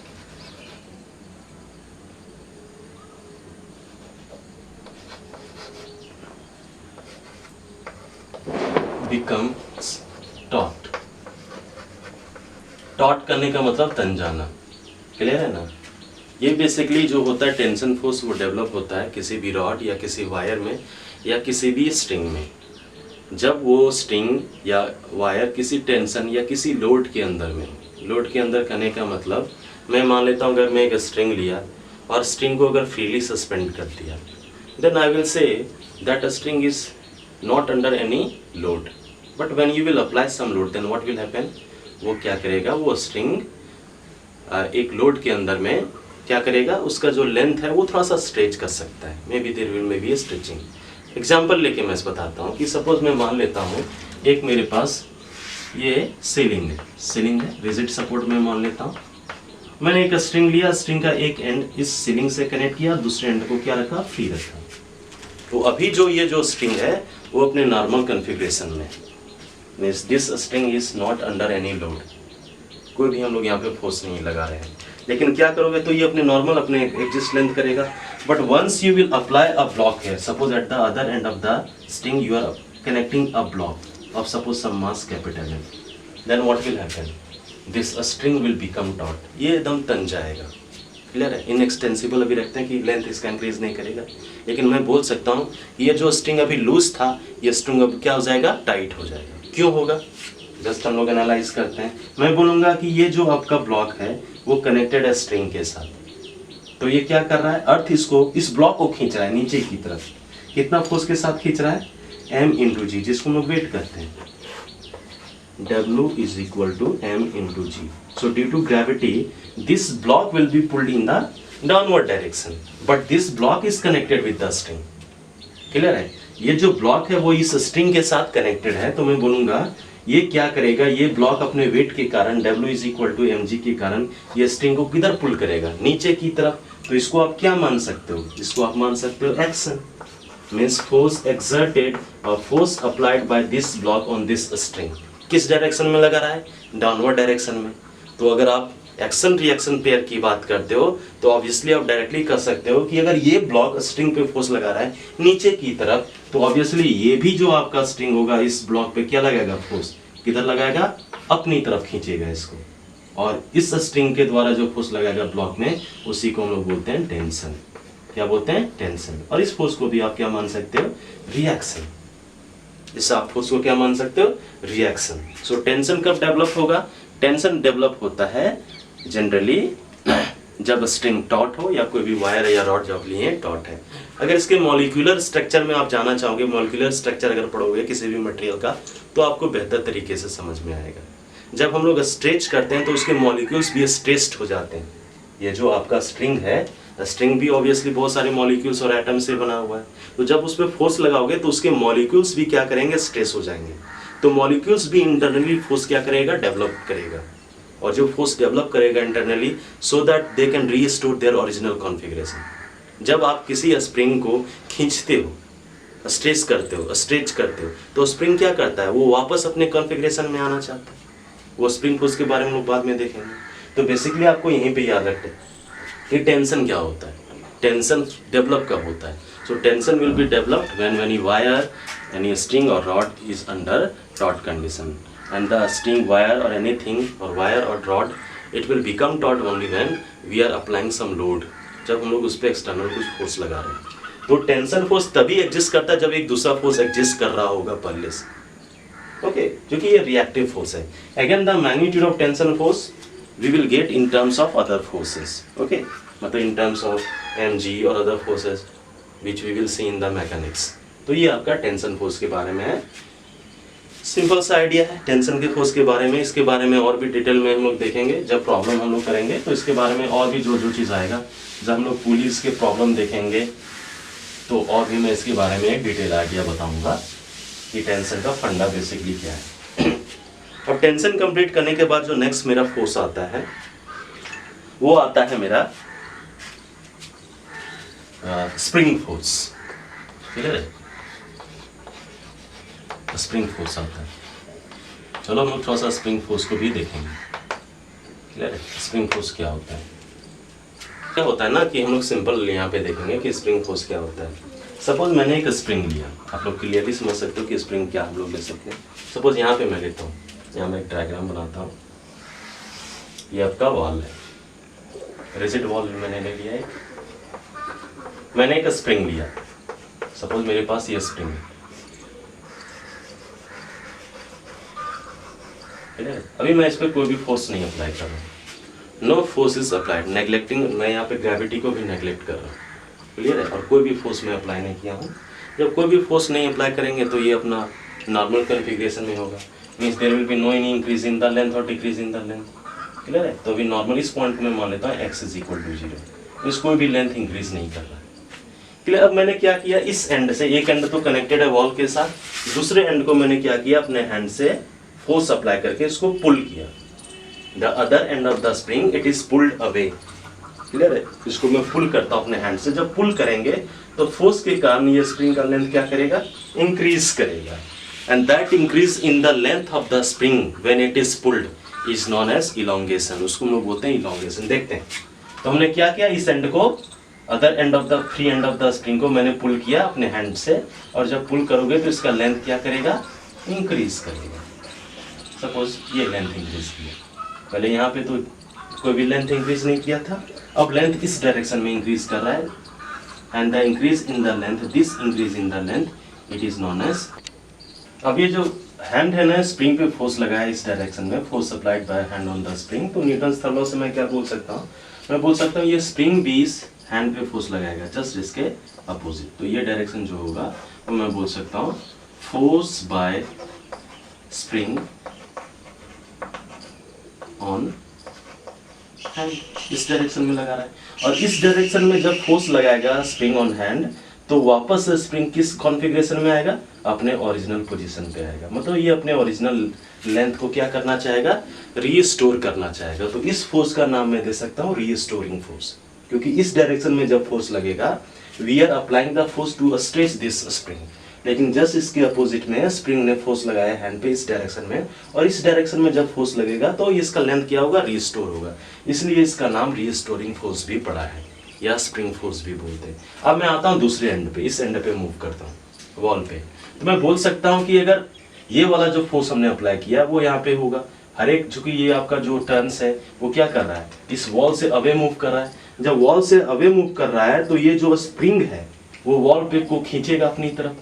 becomes taut। taut करने का मतलब तन जाना। क्लियर है ना, ये बेसिकली जो होता है टेंशन फोर्स वो डेवलप होता है किसी भी रॉड या किसी वायर में या किसी भी स्ट्रिंग में। जब वो स्ट्रिंग या वायर किसी टेंशन या किसी लोड के अंदर में, लोड के अंदर करने का मतलब मैं मान लेता हूँ अगर मैं एक स्ट्रिंग लिया और स्ट्रिंग को अगर फ्रीली सस्पेंड कर दिया, then I will say that string is not under any load, but when you will apply some load then what will happen, वो क्या करेगा, वो स्ट्रिंग एक लोड के अंदर में क्या करेगा, उसका जो लेंथ है वो थोड़ा सा स्ट्रेच कर सकता है, maybe there will maybe a stretching. Example लेके मैं बताता हूँ कि सपोज मैं मान लेता हूँ एक मेरे पास ये सीलिंग है, रिजिड सपोर्ट में मान लेता हूँ। मैंने एक स्ट्रिंग लिया, स्ट्रिंग का एक एंड इस सीलिंग से कनेक्ट किया, दूसरे एंड को क्या रखा, फ्री रखा। तो अभी जो ये जो स्ट्रिंग है वो अपने नॉर्मल कॉन्फ़िगरेशन में, means this string is not under any load, कोई भी हम लोग यहाँ पे फोर्स नहीं लगा रहे हैं। लेकिन क्या करोगे तो ये अपने नॉर्मल अपने एग्जिस्ट लेंथ करेगा, but once you will apply a block है, suppose at the other end of the string you are connecting a block of suppose some mass capital M, then what will happen, this string will become taut, ये एकदम तन जाएगा। Clear है, inextensible अभी रखते हैं कि लेंथ इसका इंक्रीज नहीं करेगा, लेकिन मैं बोल सकता हूँ ये जो स्ट्रिंग अभी लूज था ये स्ट्रिंग अब क्या हो जाएगा, टाइट हो जाएगा। क्यों होगा, जस्ट हम लोग एनालाइज करते हैं। मैं बोलूँगा कि ये जो आपका ब्लॉक है वो कनेक्टेड है स्ट्रिंग के साथ, तो ये क्या कर रहा है, अर्थ इसको इस ब्लॉक को खींच रहा है नीचे की तरफ, कितना फोर्स के साथ खींच रहा है, m इंटू जी, जिसको हम लोग वेट करते हैं, W is equal to m into g. So due to gravity, this block will be pulled in the downward direction, but this block is connected with the string. Clear है? ये जो block है वो इस string के साथ connected है, तो मैं बोलूंगा ये क्या करेगा, ये ब्लॉक अपने वेट के कारण W is equal to mg के कारण ये स्ट्रिंग को किधर पुल करेगा, नीचे की तरफ। तो इसको आप क्या मान सकते हो, इसको आप मान सकते हो एक्शन, मीन्स फोर्स एक्सर्टेड और force applied by this block on this string. किस डायरेक्शन में लगा रहा है, डाउनवर्ड डायरेक्शन में। तो अगर आप एक्शन रिएक्शन पेयर की बात करते हो तो ऑब्वियसली आप डायरेक्टली कर सकते हो कि अगर ये ब्लॉक स्ट्रिंग पे फोर्स लगा रहा है नीचे की तरफ, तो ऑब्वियसली ये भी जो आपका स्ट्रिंग होगा इस ब्लॉक पे क्या लगाएगा, फोर्स किधर लगाएगा, अपनी तरफ खींचेगा इसको, और इस स्ट्रिंग के द्वारा जो फोर्स लगाएगा ब्लॉक में उसी को हम लोग बोलते हैं टेंशन। क्या बोलते हैं, टेंशन। और इस फोर्स को भी आप क्या मान सकते हो, रिएक्शन। इस आप फोर्स को क्या मान सकते हो, रिएक्शन। सो टेंशन कब डेवलप होगा, टेंशन डेवलप होता है जनरली जब स्ट्रिंग टॉट हो या कोई भी वायर या रॉड जब लिए टॉट है। अगर इसके मॉलिक्यूलर स्ट्रक्चर में आप जाना चाहोगे, मॉलिक्यूलर स्ट्रक्चर अगर पढ़ोगे किसी भी मटेरियल का, तो आपको बेहतर तरीके से समझ में आएगा। जब हम लोग स्ट्रेच करते हैं तो उसके मॉलिक्यूल्स भी स्ट्रेच्ड हो जाते हैं। ये जो आपका स्ट्रिंग है, स्ट्रिंग भी ऑब्वियसली बहुत सारे मॉलिक्यूल्स और एटम से बना हुआ है, तो जब उस पर फोर्स लगाओगे तो उसके मॉलिक्यूल्स भी क्या करेंगे, स्ट्रेच हो जाएंगे। तो मॉलिक्यूल्स भी इंटरनली फोर्स क्या करेगा, डेवलप करेगा, और जो फोर्स डेवलप करेगा internally so that they can restore their original configuration. जब आप किसी स्प्रिंग को खींचते हो, स्ट्रेच करते हो, तो स्प्रिंग क्या करता है, वो वापस अपने कॉन्फ़िगरेशन में आना चाहता है। वो स्प्रिंग फोर्स के बारे में लोग बाद में देखेंगे। तो बेसिकली आपको यहीं पे याद रखते हैं कि टेंशन क्या होता है, टेंशन डेवलप कब होता है। So tension will be developed when any wire, any string और rod is under taut condition, and the string wire or anything or wire or rod, it will become taut only when we are applying some load, जब हम लोग उस पर external कुछ force लगा रहे हैं। तो टेंशन फोर्स तभी एग्जिस्ट करता है जब एक दूसरा फोर्स एग्जिस्ट कर रहा होगा पहले से, ओके, क्योंकि ये रिएक्टिव फोर्स है। Again the magnitude of tension force we will get in terms of other forces, okay, मतलब इन टर्म्स ऑफ mg और other forces which we will see in the mechanics. तो ये आपका tension force के बारे में है, सिंपल सा आइडिया है टेंशन के फोर्स के बारे में। इसके बारे में और भी डिटेल में हम लोग देखेंगे जब प्रॉब्लम हम लोग करेंगे, तो इसके बारे में और भी जो जो चीज़ आएगा, जब हम लोग पुलिस के प्रॉब्लम देखेंगे तो और भी मैं इसके बारे में एक डिटेल आइडिया बताऊंगा कि टेंशन का फंडा बेसिकली क्या है। अब टेंशन कंप्लीट करने के बाद जो नेक्स्ट मेरा फोर्स आता है वो आता है मेरा स्प्रिंग फोर्स। ठीक है, स्प्रिंग फोर्स आता है। चलो हम लोग थोड़ा सा स्प्रिंग फोर्स को भी देखेंगे। क्लियर है, स्प्रिंग फोर्स क्या होता है। क्या होता है ना कि हम लोग सिंपल यहाँ पे देखेंगे कि स्प्रिंग फोर्स क्या होता है। सपोज मैंने एक स्प्रिंग लिया, आप लोग क्लियरली समझ सकते हो कि स्प्रिंग क्या हम लोग ले सकते हैं। सपोज यहाँ पे मैं लेता हूँ, यहाँ मैं एक डायग्राम बनाता हूँ, ये आपका वॉल है, रिजिड वॉल मैंने ले लिया है। मैंने एक स्प्रिंग लिया, सपोज मेरे पास ये स्प्रिंग है। अभी मैं इस पर कोई भी फोर्स नहीं अप्लाई कर रहा हूँ, no force is applied, neglecting, मैं यहाँ पे ग्रेविटी को भी नेग्लेक्ट कर रहा हूँ। क्लियर है, और कोई भी फोर्स मैं अप्लाई नहीं किया हूँ। जब कोई भी फोर्स नहीं अप्लाई करेंगे तो ये अपना नॉर्मल कॉन्फ़िगरेशन में होगा, means there will be no any increase in the length और decrease in the length. Clear है, तो अभी नॉर्मल इस पॉइंट में मान लेता हूँ x इज इक्वल टू 0, इस कोई भी लेंथ इंक्रीज नहीं कर रहा है। क्लियर, अब मैंने क्या किया, इस एंड से, एक एंड तो कनेक्टेड है वॉल के साथ, दूसरे एंड को मैंने क्या किया, अपने हैंड से फोर्स अप्लाई करके इसको पुल किया। The other end of the spring it is pulled away. Clear है, इसको मैं पुल करता हूँ अपने हैंड से। जब पुल करेंगे तो फोर्स के कारण ये स्प्रिंग का लेंथ क्या करेगा, इंक्रीज करेगा, and that increase in the length of the spring when it is pulled is known as elongation. उसको हम लोग बोलते हैं इलोंगेशन। देखते हैं, तो हमने क्या किया, इस एंड को, other end of the free and of the spring को मैंने पुल किया अपने हैंड से, और जब पुल करोगे तो इसका लेंथ क्या करेगा, इंक्रीज करेगा। सपोज ये लेंथ इंक्रीज किया, पहले यहाँ पे तो कोई भी लेंथ इंक्रीज नहीं किया था, अब लेंथ इस डायरेक्शन में इंक्रीज कर रहा है, and the increase in the length, this increase in the length, it is known as. अब ये जो हैंड है ना, स्प्रिंग पे फोर्स लगा है इस डायरेक्शन में, force applied by hand on the spring, तो न्यूटन्स थर्ड लॉ से मैं क्या बोल सकता हूँ, मैं बोल सकता हूँ ये स्प्रिंग भी इस हैंड पे फोर्स लगाएगा, जस्ट इसके अपोजिट। तो ये डायरेक्शन जो होगा वो मैं बोल सकता हूँ force by spring on hand, इस डायरेक्शन में लगा रहा है। और इस डायरेक्शन में जब फोर्स लगाएगा स्प्रिंग ऑन हैंड तो वापस स्प्रिंग किस कॉन्फ़िगरेशन में आएगा, अपने ओरिजिनल पोजीशन पे आएगा। मतलब ये अपने ओरिजिनल लेंथ को क्या करना चाहेगा, रीस्टोर करना चाहेगा। तो इस फोर्स का नाम मैं दे सकता हूँ रीस्टोरिंग फोर्स, क्योंकि इस डायरेक्शन में जब फोर्स लगेगा we are applying the force to stretch this spring, लेकिन जस्ट इसके अपोजिट में स्प्रिंग ने फोर्स लगाया हैंड पे इस डायरेक्शन में, और इस डायरेक्शन में जब फोर्स लगेगा तो इसका लेंथ क्या होगा, रीस्टोर होगा। इसलिए इसका नाम रीस्टोरिंग फोर्स भी पड़ा है या स्प्रिंग फोर्स भी बोलते हैं। अब मैं आता हूँ दूसरे एंड पे, इस एंड पे मूव करता हूँ वॉल पे। तो मैं बोल सकता हूँ कि अगर ये वाला जो फोर्स हमने अप्लाई किया वो यहाँ पे होगा, हर एक, चूंकि ये आपका जो टर्न्स है वो क्या कर रहा है, इस वॉल से अवे मूव कर रहा है। जब वॉल से अवे मूव कर रहा है तो ये जो स्प्रिंग है वो वॉल पे को खींचेगा अपनी तरफ।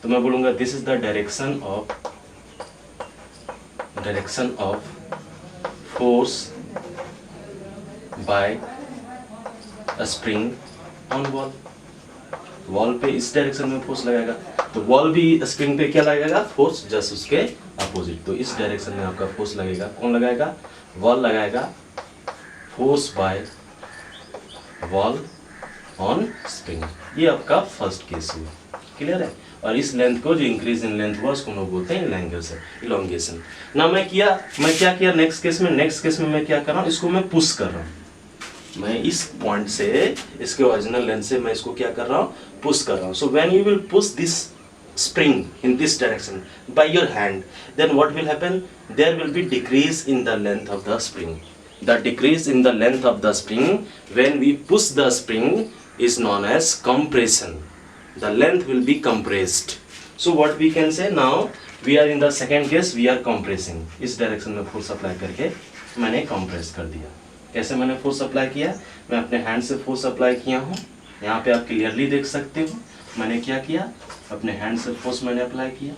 तो मैं बोलूंगा this is the direction of force by spring on wall. Wall पे इस डायरेक्शन में फोर्स लगाएगा तो वॉल भी स्प्रिंग पे क्या लगाएगा, फोर्स, जस्ट उसके अपोजिट। तो इस डायरेक्शन में आपका फोर्स लगेगा, कौन लगाएगा, वॉल लगाएगा, force by wall on spring. ये आपका फर्स्ट केस हुआ, क्लियर है। और इस लेंथ को जो इंक्रीज इन लेंथ हुआ उसको हम लोग बोलते हैं इलोंगेशन। ना मैं क्या किया नेक्स्ट केस में मैं क्या कर रहा हूँ, इसको मैं पुश कर रहा हूँ। मैं इस पॉइंट से इसके ओरिजिनल लेंथ से मैं इसको क्या कर रहा हूँ, पुश कर रहा हूँ। So when you will push this spring in this direction by your hand, then what will happen, there will be decrease in the length of the spring. The decrease in the length of the spring when we push the spring is known as compression. The length will be compressed. So what we can say now, we are in the second case, we are compressing. इस direction में force apply करके मैंने compress कर दिया। कैसे मैंने force apply किया, मैं अपने हैंड से फोर्स अप्लाई किया हूँ। यहाँ पे आप क्लियरली देख सकते हो मैंने क्या किया, अपने हैंड से फोर्स मैंने अप्लाई किया।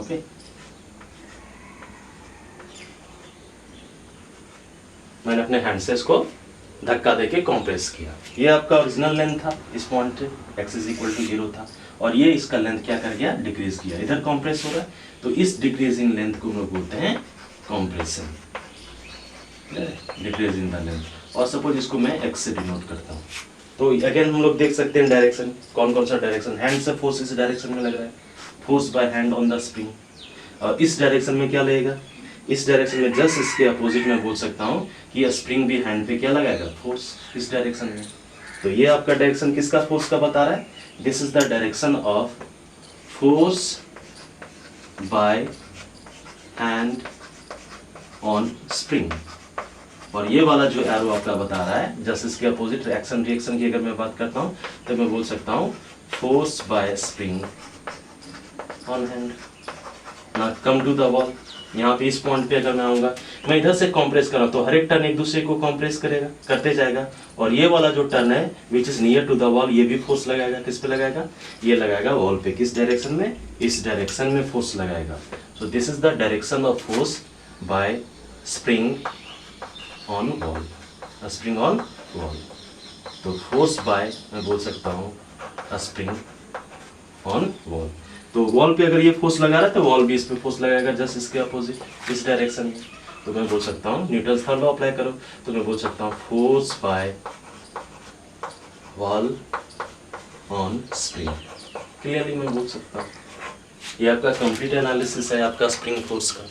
ओके मैंने अपने हैंड से इसको धक्का देके कंप्रेस किया। ये आपका ओरिजिनल लेंथ था, इस पॉइंट पे x = 0 था, और ये इसका लेंथ क्या कर गया, डिक्रीज किया। इधर कंप्रेस हो रहा है तो इस डिक्रीजिंग लेंथ को हम लोग बोलते हैं compression, decrease in the length. और सपोज इसको मैं x से डिनोट करता हूँ तो अगेन हम लोग देख सकते हैं डायरेक्शन, कौन सा डायरेक्शन, हैंड से फोर्स इस डायरेक्शन में लग रहा है, force by hand on the spring. और इस डायरेक्शन में क्या लगेगा, इस डायरेक्शन में जस्ट इसके अपोजिट में बोल सकता हूँ कि स्प्रिंग भी हैंड पे क्या लगाएगा, फोर्स इस डायरेक्शन में। तो ये आपका डायरेक्शन किसका फोर्स का बता रहा है, this is the direction of force by hand on spring. और ये वाला जो एरो आपका बता रहा है जस्ट इसके अपोजिट एक्शन रिएक्शन की अगर मैं बात करता हूँ तो मैं बोल सकता हूँ force by spring on hand. Now come to the wall, यहाँ पे इस पॉइंट पे अगर मैं आऊंगा, मैं इधर से कंप्रेस कर रहा हूं तो हर एक टर्न एक दूसरे को कंप्रेस करेगा, करते जाएगा। और ये वाला जो टर्न है which is near to the wall, ये भी फोर्स लगाएगा, किस पे लगाएगा, ये लगाएगा वॉल पे। किस डायरेक्शन में, इस डायरेक्शन में फोर्स लगाएगा। So this is the direction of force by spring on wall, spring on wall. तो फोर्स बाय मैं बोल सकता हूँ स्प्रिंग ऑन वॉल। तो वॉल पे अगर ये फोर्स लगा रहा है तो वॉल भी इस पे फोर्स लगाएगा जस्ट इसके अपोजिट इस डायरेक्शन में। तो मैं बोल सकता हूँ न्यूटन्स थर्ड लॉ अप्लाई करो तो मैं बोल सकता हूँ force bye wall on spring. Clearly मैं बोल सकता हूँ। ये आपका कंप्लीट एनालिसिस है आपका स्प्रिंग फोर्स का।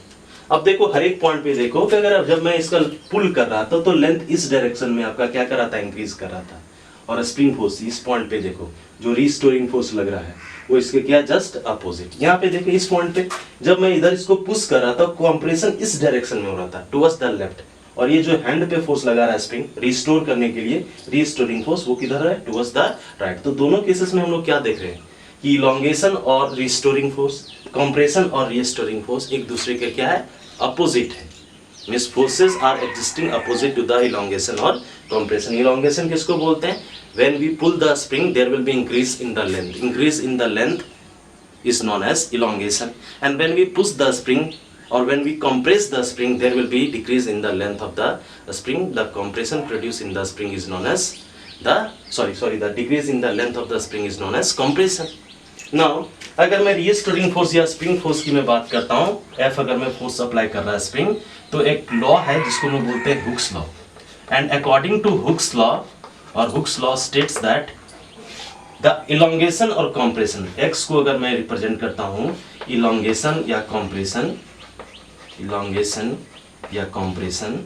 अब देखो हर एक पॉइंट पे देखो कि अगर जब मैं इसका पुल कर रहा था तो लेंथ इस डायरेक्शन में आपका क्या कर रहा था, इंक्रीज कर रहा था। और स्प्रिंग फोर्स इस पॉइंट पे देखो जो रिस्टोरिंग फोर्स लग रहा है वो इसके क्या जस्ट अपोजिट। यहाँ पे देखो इस पॉइंट पे जब मैं इधर इसको पुश कर रहा था कंप्रेशन इस डायरेक्शन में हो रहा था टुवर्ड्स द लेफ्ट, और ये जो हैंड पे फोर्स लगा रहा है स्प्रिंग रिस्टोर करने के लिए, रिस्टोरिंग फोर्स वो किधर है, टुवर्ड्स द राइट। तो दोनों केसेस में हम लोग क्या देख रहे हैं कि इलोंगेशन और रिस्टोरिंग फोर्स, कंप्रेशन और रिस्टोरिंग फोर्स एक दूसरे के क्या है, अपोजिट है। Means forces are existing opposite to the elongation और कंप्रेशन। इलोंगेशन किसको बोलते हैं, when we pull the spring there will be increase in the length. Increase in the length is known as elongation, and when we push the spring or when we compress the spring there will be decrease in the length of the spring. The compression produced in the spring is known as the decrease in the length of the spring is known as compression. Now अगर मैं restoring force या spring force की मैं बात करता हूँ, F अगर मैं फोर्स अप्लाई कर रहा है स्प्रिंग, तो एक लॉ है जिसको मैं बोलते हैं Hooke's law, and according to Hooke's law और Hooke's law states that the elongation और कॉम्प्रेशन, x को अगर मैं रिप्रेजेंट करता हूँ इलोंगेशन या कॉम्प्रेशन, इलोंगेशन या compression,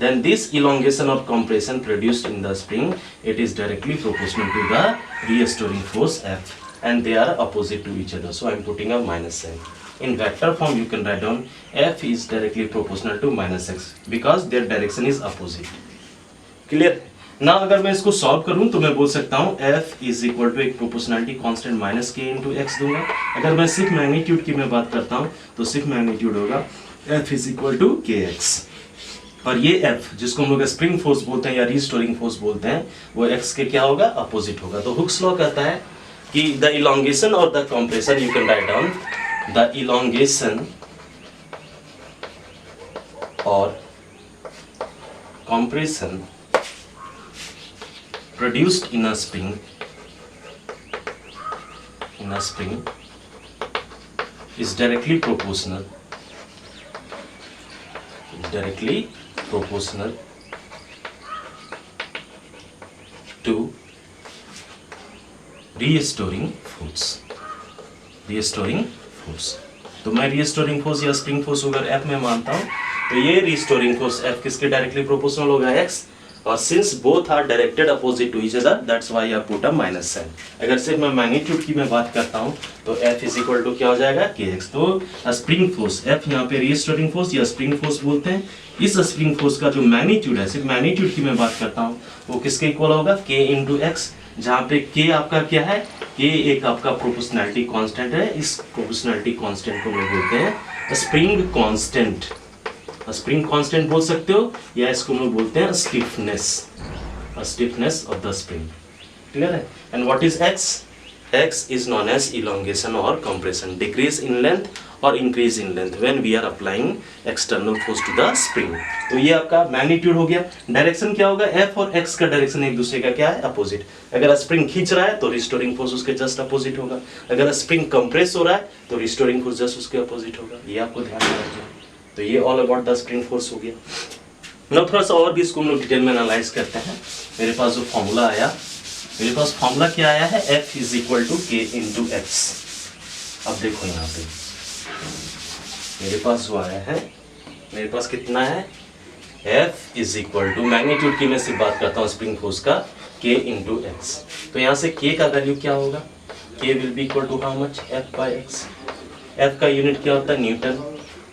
then this elongation or compression produced in the spring, it is directly proportional to the restoring force F, and they are opposite to each other, so I am putting a minus sign. In vector form you can write down F is directly proportional to minus x because their direction is opposite. Clear? Now अगर मैं इसको solve करूं तो मैं बोल सकता हूं F is equal to एक proportionality constant minus k into x दूंगा. अगर मैं सिर्फ मैग्नीट्यूड की मैं बात करता हूं तो सिर्फ मैग्नीट्यूड होगा F is equal to kx, और ये F जिसको हम लोग स्प्रिंग फोर्स बोलते हैं या रीस्टोरिंग फोर्स बोलते हैं, वो x के क्या होगा, अपोजिट होगा. तो हुक्स लॉ कहता है कि द इलोंगेशन और the compression, you can write down the elongation और compression produced in a spring is directly proportional to restoring force. तो मैं restoring force या spring force अगर F में मानता हूँ तो ये restoring force F किसके डायरेक्टली प्रोपोर्शनल होगा, x, और since both are directed opposite to each other, that's why I put a minus sign. अगर सिर्फ मैं मैग्नीट्यूड की मैं बात करता हूँ तो F इज इक्वल टू क्या हो जाएगा, kx. तो स्प्रिंग फोर्स F यहाँ पे रीस्टोरिंग फोर्स या स्प्रिंग फोर्स बोलते हैं. इस स्प्रिंग फोर्स का जो मैग्नीट्यूड है, सिर्फ मैग्नीट्यूड की मैं बात करता हूँ, वो किसके इक्वल होगा, k इंटू एक्स, जहाँ पे k आपका क्या है, k एक आपका प्रोपोर्शनलिटी कांस्टेंट है. इस प्रोपोर्शनलिटी कांस्टेंट को मैं बोलते हैं स्प्रिंग कांस्टेंट. स्प्रिंग कांस्टेंट बोल सकते हो या इसको हम लोग बोलते हैं stiffness of the spring. Clear है? And what is x? x is known as elongation और कंप्रेशन, डिक्रीज इन लेंथ और increase in length when we are applying external force to the spring. तो ये आपका मैग्नीट्यूड हो गया. Direction क्या होगा, f और x का डायरेक्शन एक दूसरे का क्या है, अपोजिट. अगर स्प्रिंग खींच रहा है तो रिस्टोरिंग फोर्स उसके जस्ट अपोजिट होगा. अगर स्प्रिंग कंप्रेस हो रहा है तो रिस्टोरिंग फोर्स जस्ट उसके अपोजिट होगा. ये आपको ध्यान में रखना है. तो ये all about the spring force हो गया. ना थोड़ा सा और भी इसको हम लोग डिटेल में एनालाइज करते हैं. मेरे पास जो फॉर्मूला आया, मेरे पास फॉर्मूला क्या आया है, F is equal to k into x. अब देखो यहाँ पे मेरे पास जो आया है, मेरे पास कितना है, F is equal to, magnitude की मैं सिर्फ बात करता हूँ स्प्रिंग फोर्स का, k इंटू एक्स. तो यहाँ से k का वैल्यू क्या होगा, k will be equal to how much, F by x. F का यूनिट क्या होता है, न्यूटन,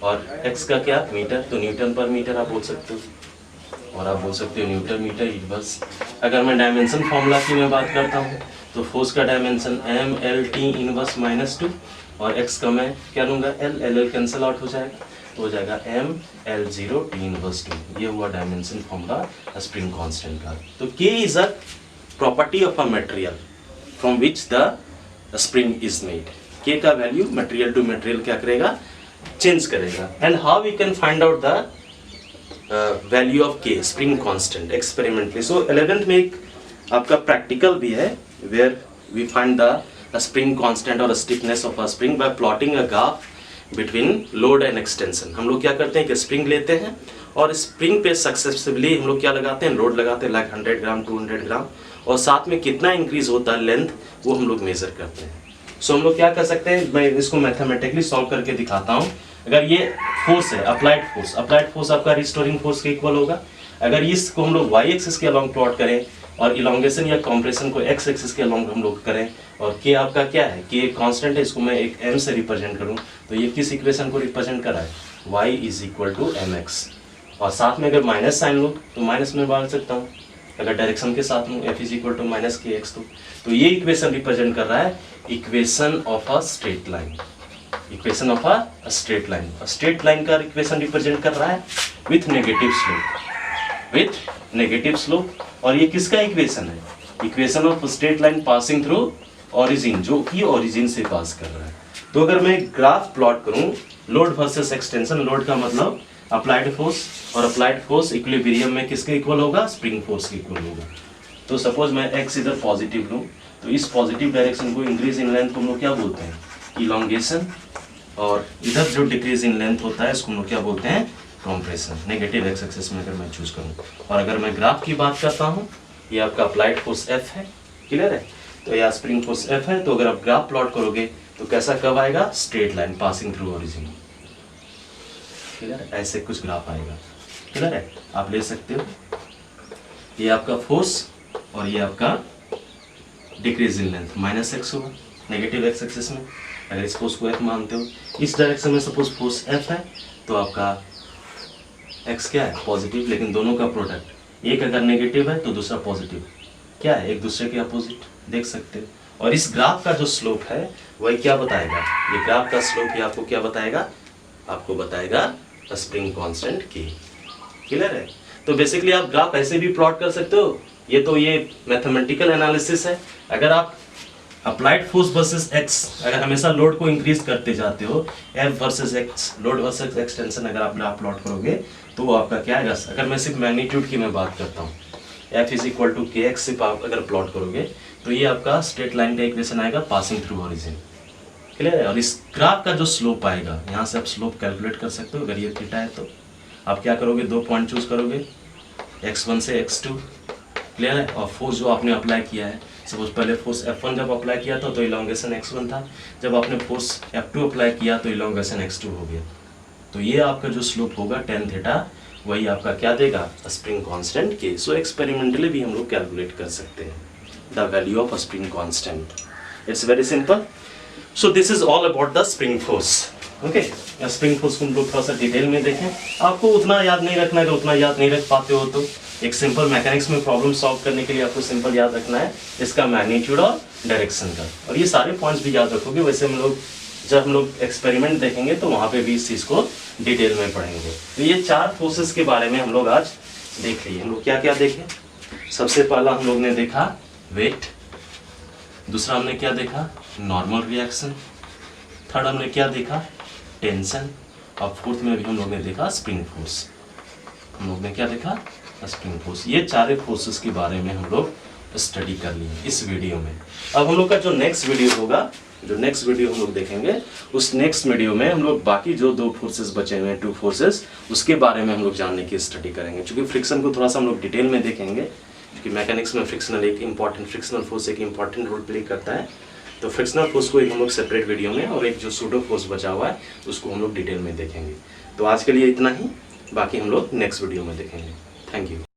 और x का क्या, मीटर. तो न्यूटन पर मीटर आप बोल सकते हो, और आप बोल सकते हो न्यूटन मीटर इनवर्स. अगर मैं डायमेंशन फॉर्मूला की मैं बात करता हूँ तो फोर्स का डायमेंशन mlt इनवर्स माइनस 2, और x का मैं क्या लूँगा, l कैंसिल आउट हो जाएगा, तो हो जाएगा ml0 t इनवर्स 2. ये हुआ डायमेंशन फॉर्मूला स्प्रिंग कांस्टेंट का. तो k is a property of a material from which the spring is made. k का वैल्यू मटेरियल टू मटेरियल क्या करेगा, चेंज करेगा. And how we can find out the value of k, spring constant, experimentally. So 11th में एक आपका practical भी है where we find the spring constant और stiffness of a spring by plotting a graph between load and extension. हम लोग क्या करते हैं कि स्प्रिंग लेते हैं और स्प्रिंग पे सक्सेसिवली हम लोग क्या लगाते हैं, लोड लगाते हैं, लाइक 100 ग्राम 200 ग्राम, और साथ में कितना इंक्रीज होता है लेंथ, वो हम लोग मेजर करते हैं. सो हम लोग क्या कर सकते हैं, मैं इसको मैथमेटिकली सॉल्व करके दिखाता हूँ. अगर ये फोर्स है अप्लाइड फोर्स आपका रिस्टोरिंग फोर्स के इक्वल होगा. अगर इसको हम लोग y एक्सिस के अलोंग प्लॉट करें और इलोंगेशन या कंप्रेशन को x एक्सिस के अलोंग हम लोग करें, और k आपका क्या है, k एक कांस्टेंट है, इसको मैं एक m से रिप्रेजेंट करूं, तो ये किस इक्वेशन को रिप्रेजेंट कर रहा है, y is equal to mx. और साथ में अगर माइनस साइन लूँ तो माइनस में बांट सकता हूँ. अगर डायरेक्शन के साथ लूँ f is equal to minus kx, तो ये इक्वेशन रिप्रेजेंट कर रहा है equation of a straight line. Equation of a straight line. Straight line का इक्वेशन रिप्रेजेंट कर रहा है विथ नेगेटिव स्लोप. और ये किसका इक्वेशन है, equation of straight line passing through origin, जो कि ओरिजिन से पास कर रहा है. तो अगर मैं ग्राफ प्लॉट करूं लोड वर्सेस एक्सटेंशन, लोड का मतलब अप्लाइड फोर्स, और अप्लाइड फोर्स इक्विलिब्रियम में किसके इक्वल होगा, स्प्रिंग फोर्स के इक्वल होगा. तो सपोज मैं x इधर पॉजिटिव लूँ तो इस पॉजिटिव डायरेक्शन को इंक्रीज इन लेंथ को हम लोग क्या बोलते हैं, इलॉन्गेशन, और इधर जो डिक्रीज इन लेंथ होता है इसको हम लोग क्या बोलते हैं, कॉम्प्रेशन। नेगेटिव एक्स एक्सिस में अगर मैं चूज करूँ, और अगर मैं ग्राफ की बात करता हूँ, ये आपका अप्लाइड फोर्स F है, क्लियर है, तो यह स्प्रिंग फोर्स F है। तो अगर आप ग्राफ प्लॉट करोगे तो कैसा कर्व आएगा, straight line passing through origin, clear है, ऐसे कुछ ग्राफ आएगा, क्लियर है, आप ले सकते हो। ये आपका फोर्स और ये आपका डिक्रीज इन लेंथ -x होगा नेगेटिव एक्स एक्सिस में। अगर इस फोर्स को F मानते हो, इस डायरेक्शन में सपोज फोर्स F है, तो आपका x क्या है, पॉजिटिव, लेकिन दोनों का प्रोडक्ट, एक अगर नेगेटिव है तो दूसरा पॉजिटिव, क्या है, एक दूसरे के अपोजिट, देख सकते हो। और इस ग्राफ का जो स्लोप है वही क्या बताएगा, ये ग्राफ का स्लोप ही आपको क्या बताएगा, आपको बताएगा स्प्रिंग कांस्टेंट K, क्लियर है। तो बेसिकली आप ग्राफ ऐसे भी प्लॉट कर सकते हो, ये मैथमेटिकल एनालिसिस है। अगर आप अप्लाइड फोर्स वर्सेस एक्स, अगर हमेशा लोड को इंक्रीज करते जाते हो, F versus x, load versus x tension, अगर आप ग्राफ प्लॉट करोगे तो वो आपका क्या आएगा। अगर मैं सिर्फ मैग्नीट्यूड की मैं बात करता हूँ, F = kx सिर्फ आप अगर प्लॉट करोगे तो ये आपका स्ट्रेट लाइन का इक्वेशन आएगा पासिंग थ्रू ओरिजिन, क्लियर है। और इस ग्राफ का जो स्लोप आएगा, यहाँ से आप स्लोप कैलकुलेट कर सकते हो। अगर ये थीटा है तो आप क्या करोगे, 2 पॉइंट चूज करोगे, x1 से x2, क्लियर है। और फोर्स जो आपने अप्लाई किया है, सपोज पहले फोर्स F1 जब अप्लाई किया था तो इलॉन्गेशन x1 था, जब आपने फोर्स F2 अप्लाई किया तो इलॉन्गेशन x2 हो गया। तो ये आपका जो स्लोप होगा tan थीटा, वही आपका क्या देगा, स्प्रिंग कांस्टेंट K। सो एक्सपेरिमेंटली भी हम लोग कैलकुलेट कर सकते हैं the value of spring constant. It's very simple. So this is all about the spring force, okay. Spring force को हम लोग थोड़ा सा डिटेल में देखें। आपको उतना याद नहीं रखना है, अगर उतना याद नहीं रख पाते हो तो एक सिंपल मैकेनिक्स में प्रॉब्लम सॉल्व करने के लिए आपको सिंपल याद रखना है इसका मैग्नीट्यूड और डायरेक्शन का, और ये सारे पॉइंट्स भी याद रखोगे। वैसे जब हम लोग एक्सपेरिमेंट देखेंगे तो वहाँ पे भी इस चीज़ को डिटेल में पढ़ेंगे। तो ये 4 फोर्सेस के बारे में हम लोग आज देख लिए। हम लोग क्या क्या देखे, सबसे पहला हम लोग ने देखा वेट, दूसरा हमने क्या देखा, नॉर्मल रिएक्शन, थर्ड हमने क्या देखा, टेंशन, और फोर्थ में भी हम लोग ने देखा स्प्रिंग फोर्स। हम लोग ने क्या देखा, स्प्रिंग फोर्स। ये 4 फोर्सेस के बारे में हम लोग स्टडी कर लिए इस वीडियो में। अब हम लोग का जो नेक्स्ट वीडियो होगा, जो नेक्स्ट वीडियो हम लोग देखेंगे, उस नेक्स्ट वीडियो में हम लोग बाकी जो 2 फोर्सेस बचे हुए हैं, 2 फोर्सेस, उसके बारे में हम लोग जानने की स्टडी करेंगे। क्योंकि फ्रिक्शन को थोड़ा सा हम लोग डिटेल में देखेंगे, क्योंकि मैकेनिक्स में फ्रिक्शनल फोर्स एक इंपॉर्टेंट रोल प्ले करता है। तो फ्रिक्शनल फोर्स को एक हम लोग सेपरेट वीडियो में, और एक जो सूडो फोर्स बचा हुआ है उसको हम लोग डिटेल में देखेंगे। तो आज के लिए इतना ही, बाकी हम लोग नेक्स्ट वीडियो में देखेंगे। Thank you.